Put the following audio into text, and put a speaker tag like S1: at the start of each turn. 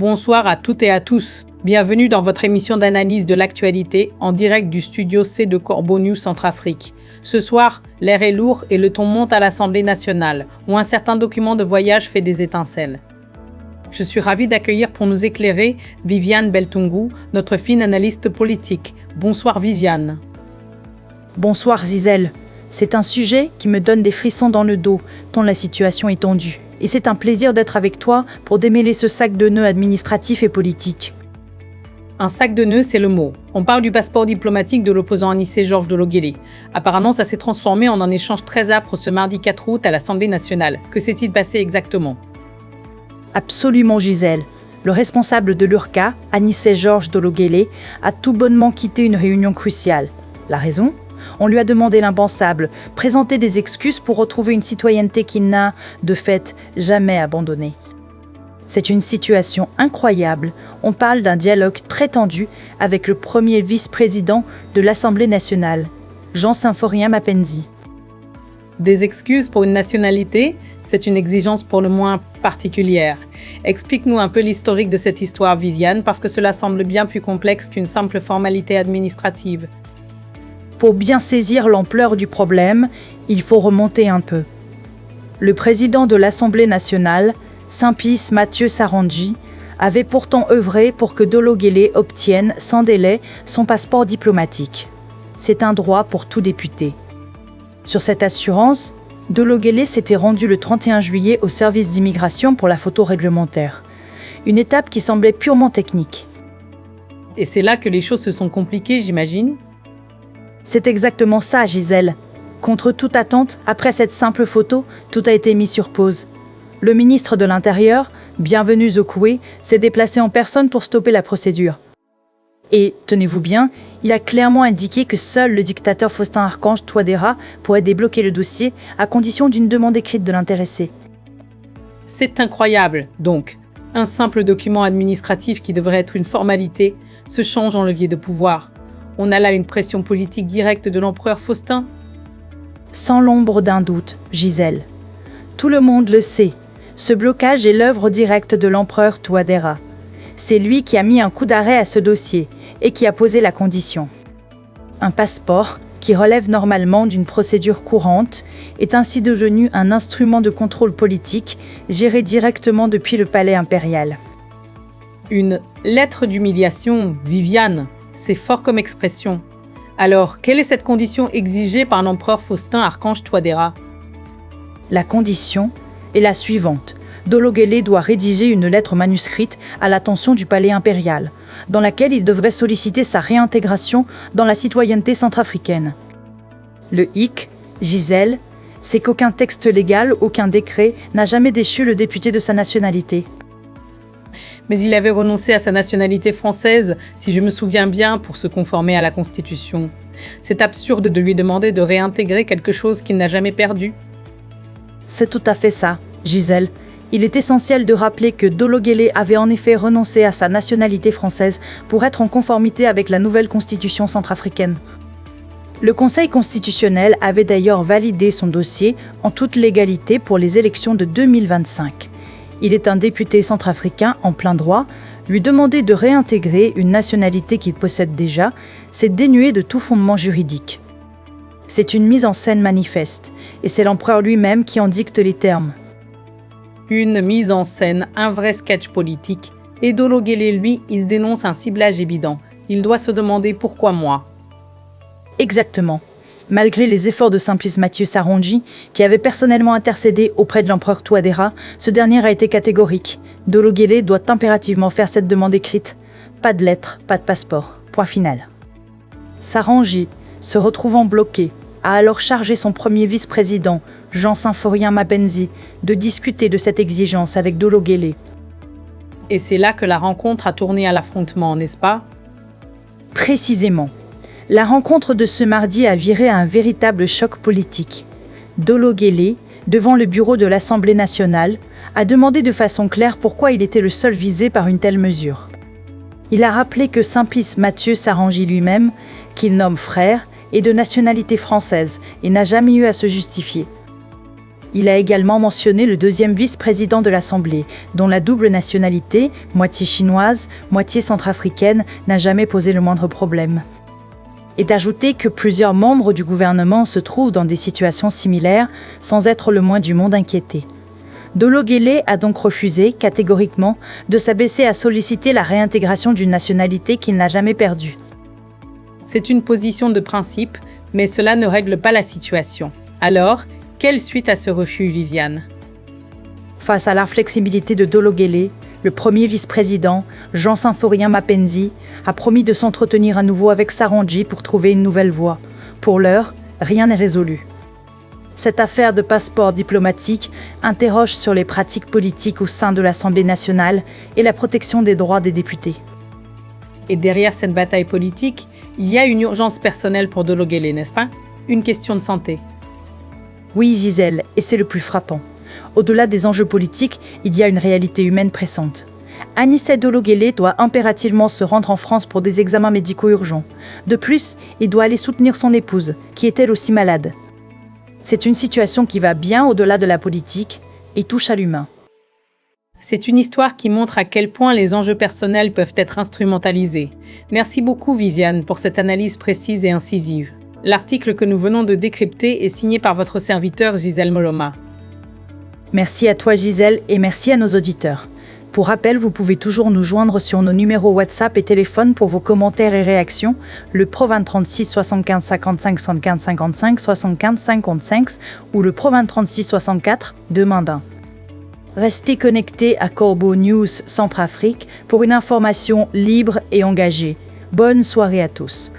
S1: Bonsoir à toutes et à tous. Bienvenue dans votre émission d'analyse de l'actualité en direct du studio C de Corbeau News Centrafrique. Ce soir, l'air est lourd et le ton monte à l'Assemblée nationale, où un certain document de voyage fait des étincelles. Je suis ravie d'accueillir pour nous éclairer Viviane Beltungu, notre fine analyste politique. Bonsoir Viviane.
S2: Bonsoir Gisèle. C'est un sujet qui me donne des frissons dans le dos, tant la situation est tendue. Et c'est un plaisir d'être avec toi pour démêler ce sac de nœuds administratifs et politiques.
S1: Un sac de nœuds, c'est le mot. On parle du passeport diplomatique de l'opposant Anissé Georges Dologuélé. Apparemment, ça s'est transformé en un échange très âpre ce mardi 4 août à l'Assemblée nationale. Que s'est-il passé exactement?
S2: Absolument Gisèle. Le responsable de l'URCA, Anissé Georges Dologuélé, a tout bonnement quitté une réunion cruciale. La raison ? On lui a demandé l'impensable, présenter des excuses pour retrouver une citoyenneté qu'il n'a, de fait, jamais abandonnée. C'est une situation incroyable. On parle d'un dialogue très tendu avec le premier vice-président de l'Assemblée nationale, Jean Symphorien Mapenzi.
S1: Des excuses pour une nationalité, c'est une exigence pour le moins particulière. Explique-nous un peu l'historique de cette histoire, Viviane, parce que cela semble bien plus complexe qu'une simple formalité administrative.
S2: Pour bien saisir l'ampleur du problème, il faut remonter un peu. Le président de l'Assemblée nationale, Simplice Mathieu Sarandji, avait pourtant œuvré pour que Dologuélé obtienne sans délai son passeport diplomatique. C'est un droit pour tout député. Sur cette assurance, Dologuélé s'était rendu le 31 juillet au service d'immigration pour la photo réglementaire. Une étape qui semblait purement technique.
S1: Et c'est là que les choses se sont compliquées, j'imagine ?
S2: C'est exactement ça, Gisèle. Contre toute attente, après cette simple photo, tout a été mis sur pause. Le ministre de l'Intérieur, Bienvenu Zokoué, s'est déplacé en personne pour stopper la procédure. Et, tenez-vous bien, il a clairement indiqué que seul le dictateur Faustin-Archange Touadéra pourrait débloquer le dossier à condition d'une demande écrite de l'intéressé.
S1: C'est incroyable, donc. Un simple document administratif qui devrait être une formalité se change en levier de pouvoir. On a là une pression politique directe de l'empereur Faustin ?
S2: Sans l'ombre d'un doute, Gisèle. Tout le monde le sait. Ce blocage est l'œuvre directe de l'empereur Touadéra. C'est lui qui a mis un coup d'arrêt à ce dossier et qui a posé la condition. Un passeport, qui relève normalement d'une procédure courante, est ainsi devenu un instrument de contrôle politique géré directement depuis le palais impérial.
S1: Une lettre d'humiliation, Viviane, c'est fort comme expression. Alors, quelle est cette condition exigée par l'empereur Faustin-Archange Touadéra ?
S2: La condition est la suivante. Dologuélé doit rédiger une lettre manuscrite à l'attention du palais impérial, dans laquelle il devrait solliciter sa réintégration dans la citoyenneté centrafricaine. Le hic, Gisèle, c'est qu'aucun texte légal, aucun décret n'a jamais déchu le député de sa nationalité.
S1: Mais il avait renoncé à sa nationalité française, si je me souviens bien, pour se conformer à la Constitution. C'est absurde de lui demander de réintégrer quelque chose qu'il n'a jamais perdu.
S2: C'est tout à fait ça, Gisèle. Il est essentiel de rappeler que Dologuélé avait en effet renoncé à sa nationalité française pour être en conformité avec la nouvelle constitution centrafricaine. Le Conseil constitutionnel avait d'ailleurs validé son dossier en toute légalité pour les élections de 2025. Il est un député centrafricain en plein droit. Lui demander de réintégrer une nationalité qu'il possède déjà, c'est dénué de tout fondement juridique. C'est une mise en scène manifeste, et c'est l'empereur lui-même qui en dicte les termes.
S1: Une mise en scène, un vrai sketch politique. Et Dologuélé, lui, il dénonce un ciblage évident. Il doit se demander pourquoi moi.
S2: Exactement. Malgré les efforts de Simplice Mathieu Sarandji, qui avait personnellement intercédé auprès de l'empereur Touadéra, ce dernier a été catégorique. Dologuélé doit impérativement faire cette demande écrite. Pas de lettre, pas de passeport. Point final. Sarandji, se retrouvant bloqué, a alors chargé son premier vice-président, Jean Symphorien Mapenzi, de discuter de cette exigence avec Dologuélé.
S1: Et c'est là que la rencontre a tourné à l'affrontement, n'est-ce pas ?
S2: Précisément. La rencontre de ce mardi a viré à un véritable choc politique. Dologuélé, devant le bureau de l'Assemblée nationale, a demandé de façon claire pourquoi il était le seul visé par une telle mesure. Il a rappelé que Simplice Mathieu Sarandji lui-même, qu'il nomme frère, est de nationalité française et n'a jamais eu à se justifier. Il a également mentionné le deuxième vice-président de l'Assemblée, dont la double nationalité, moitié chinoise, moitié centrafricaine, n'a jamais posé le moindre problème. Et d'ajouter que plusieurs membres du gouvernement se trouvent dans des situations similaires, sans être le moins du monde inquiétés. Dologuélé a donc refusé, catégoriquement, de s'abaisser à solliciter la réintégration d'une nationalité qu'il n'a jamais perdue.
S1: C'est une position de principe, mais cela ne règle pas la situation. Alors, quelle suite à ce refus, Viviane?
S2: Face à l'inflexibilité de Dologuélé, le premier vice-président, Jean Symphorien Mapenzi, a promis de s'entretenir à nouveau avec Sarandji pour trouver une nouvelle voie. Pour l'heure, rien n'est résolu. Cette affaire de passeport diplomatique interroge sur les pratiques politiques au sein de l'Assemblée nationale et la protection des droits des députés.
S1: Et derrière cette bataille politique, il y a une urgence personnelle pour Dologuélé, n'est-ce pas? Une question de santé.
S2: Oui, Gisèle, et c'est le plus frappant. Au-delà des enjeux politiques, il y a une réalité humaine pressante. Anissé Dologuélé doit impérativement se rendre en France pour des examens médicaux urgents. De plus, il doit aller soutenir son épouse, qui est elle aussi malade. C'est une situation qui va bien au-delà de la politique et touche à l'humain.
S1: C'est une histoire qui montre à quel point les enjeux personnels peuvent être instrumentalisés. Merci beaucoup, Viviane, pour cette analyse précise et incisive. L'article que nous venons de décrypter est signé par votre serviteur Gisèle Moloma.
S2: Merci à toi, Gisèle, et merci à nos auditeurs. Pour rappel, vous pouvez toujours nous joindre sur nos numéros WhatsApp et téléphone pour vos commentaires et réactions, le Pro 20 36 75 55 75 55 75 55 ou le Pro 20 36 64 demain d'un. Restez connectés à Corbeau News Centrafrique pour une information libre et engagée. Bonne soirée à tous.